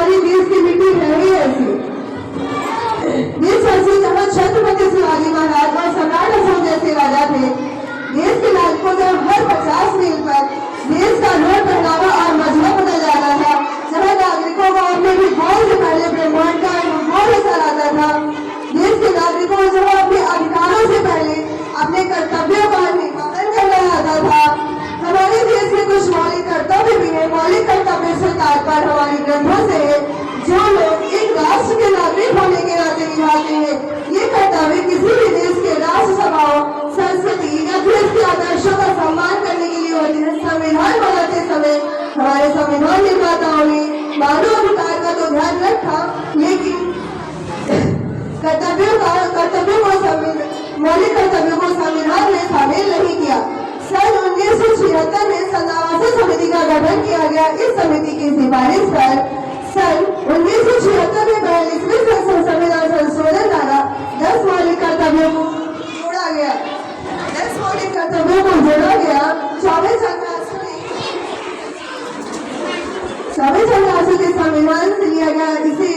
हमारी देश की मिट्टी है ही ऐसी। देश ऐसी जहाँ छत्रपति शिवाजी महाराज और सम्राट अशोक जैसे राजा थे। देश के नागरिकों ने हर 50 मील पर देश का रोड पहनावा और मजहब बदल जाता था। जहाँ नागरिकों को अपने भी गोल से पहले ब्रह्मांड का गोल नजर आता था। देश के नागरिकों को जहाँ अपने अधिकारों से पहले अपने कर्तव्यों का निपालन करना आता था। हमारे देश में कुछ मौलिक कर्तव्य भी है। मौलिक कर्तव्य से तात्पर्य हमारे ग्रंथों से है, जो लोग एक राष्ट्र के नागरिक होने के नाते निभाते हैं। ये कर्तव्य किसी भी देश के राष्ट्र सभाओं, संस्कृति या देश के आदर्शों का सम्मान करने के लिए होते हैं। संविधान बनाते समय हमारे संविधान निर्माताओं ने मानव अधिकार का तो ध्यान रखा, लेकिन मौलिक कर्तव्यों को संविधान में शामिल नहीं किया। सन 1976 में संघवासी समिति का गठन किया गया। इस समिति की सिफारिश पर सन 1976 में 42वें संविधान संशोधन द्वारा 10 मौलिक कर्तव्यों को जोड़ा गया। 10 मौलिक कर्तव्यों को जोड़ा गया। 24 के संविधान से लिया गया। इसे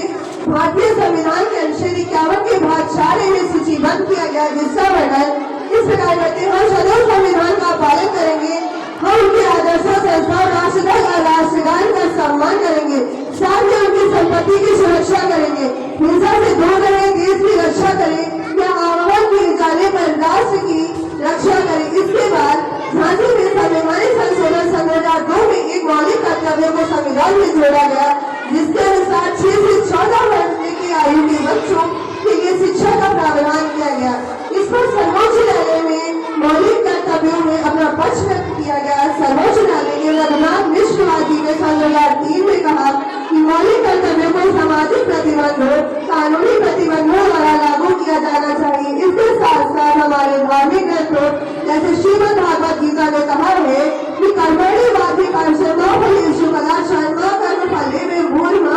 भारतीय संविधान के अनुच्छेद 51 के भाग 4 में सूचीबद्ध किया गया, जिसका वर्णन इस प्रकार करते हैं: हम सदैव संविधान का पालन करेंगे, हम उनके आदर्शों, संस्थाओं, राष्ट्रध्वज और राष्ट्रगान का सम्मान करेंगे, साथ में उनकी संपत्ति की सुरक्षा करेंगे, हिंसा से दूर रहें, देश की रक्षा करें या आह्वान किए जाने पर राष्ट्र की रक्षा करें। इसके बाद झांसी में संवैधानिक संशोधन सन 2002 में एक मौलिक कर्तव्य को संविधान में जोड़ा गया, जिसके अनुसार 6 से 14 वर्ष की आयु के बच्चों के लिए शिक्षा का प्रावधान किया गया। इस पर सर्वोच्च न्यायालय में मौलिक कर्तव्यों में अपना पक्ष व्यक्त किया गया। सर्वोच्च न्यायालय के रघुनाथ मिश्र वादी ने सन 2003 में कहा कि मौलिक कर्तव्यों को सामाजिक प्रतिबंधों, कानूनी प्रतिबंधों द्वारा लागू किया जाना चाहिए। इसके साथ साथ हमारे धार्मिक ग्रंथों जैसे श्रीमद् भागवत गीता ने कहा है कि कर्मणि वादी कर्मणो फलेषु कदाचन मा कर्म फले में भूर्मा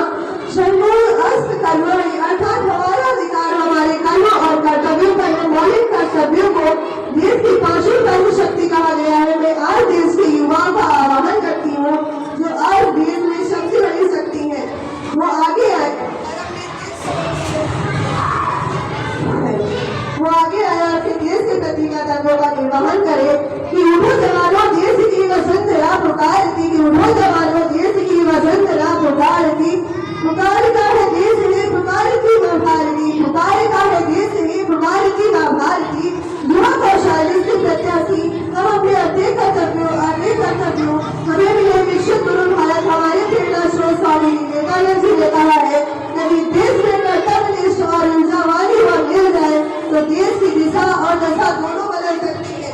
षण्मुख अस्त कर्मणि, अर्थात हमारा अधिकार हमारे कर्म और कर्तव्यों पर। मौलिक कर्तव्यों को देश की 5वीं कर्म शक्ति कहा गया है। मैं आज देश के युवाओं का आह्वान करती हूँ, जो आज देश में सबसे बड़ी शक्ति है, वो आगे आए और अपने देश के प्रति कर्तव्यों का निर्वहन करे। कि उठो जवानों देश की वसुंधरा पुकारती, कि उठो जवानों देश की वसुंधरा पुकारती, पुकार का है देश है पुकार की मां भारती, पुकार का है देश है पुकार की मां भारती। युवा कौशल से प्रत्याशी हम अपने अनेक कर्तव्यों हमें मिले विकसित गुरु भारत हमारे प्रेरणा स्रोत स्वामी विवेकानंद जी ने कहा है, यदि देश में कर्तव्यनिष्ठ और ऊर्जावान युवा मिल जाए तो देश की दिशा और दशा दोनों बदल सकती है।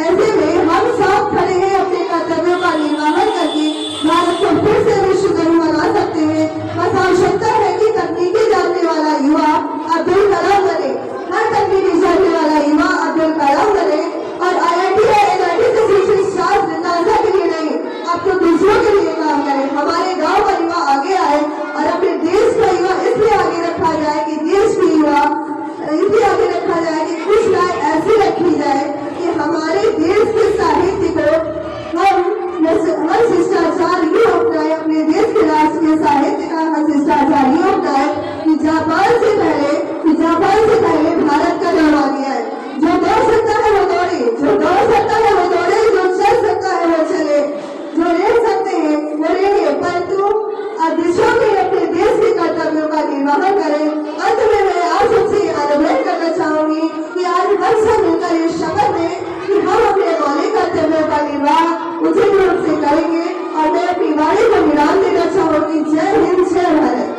ऐसे में हम सब खड़े हैं अपने कर्तव्यों का निर्वहन करके भारत को फिर से विश्व गुरु बना सकते हैं। बस आवश्यकता है कि तकनीकी जानने वाला युवा अब्दुल कलाम बने। हर तकनीकी जानने वाला युवा अब्दुल कलाम बने और IIT या NIT से शिक्षित शास्त्र नासा के लिए नहीं, अब तो दूसरों के लिए काम करें। हमारे गाँव का युवा आगे आए और अपने देश का युवा इसलिए आगे रखा जाए कि देश की युवा इसलिए आगे रखा जाए कि कुछ राय ऐसी रखी जाए कि हमारे देश के साहित्य को हर शिष्टाचार ये अपनाए, अपने देश के राष्ट्रीय साहित्य का हर शिष्टाचार ये अपनाए कि जापान से पहले भारत का नाम आ गया है। जो दौड़ सकता है वो दौड़े, जो दौड़ सकता है वो दौड़े, जो चल सकता है वो चले, जो रेंग सकते हैं वो रेंगे, परंतु देशों में अपने देश के कर्तव्यों का निर्वहन करें। अंत में मैं आप सबसे आग्रह करना चाहूंगी कि आज हम सब मिलकर ये शपथ लें कि हम अपने मौलिक कर्तव्यों का निर्वाह उचित रूप से करेंगे। और मैं अपनी वाणी को विराम देना चाहूंगी। जय हिंद, जय भारत।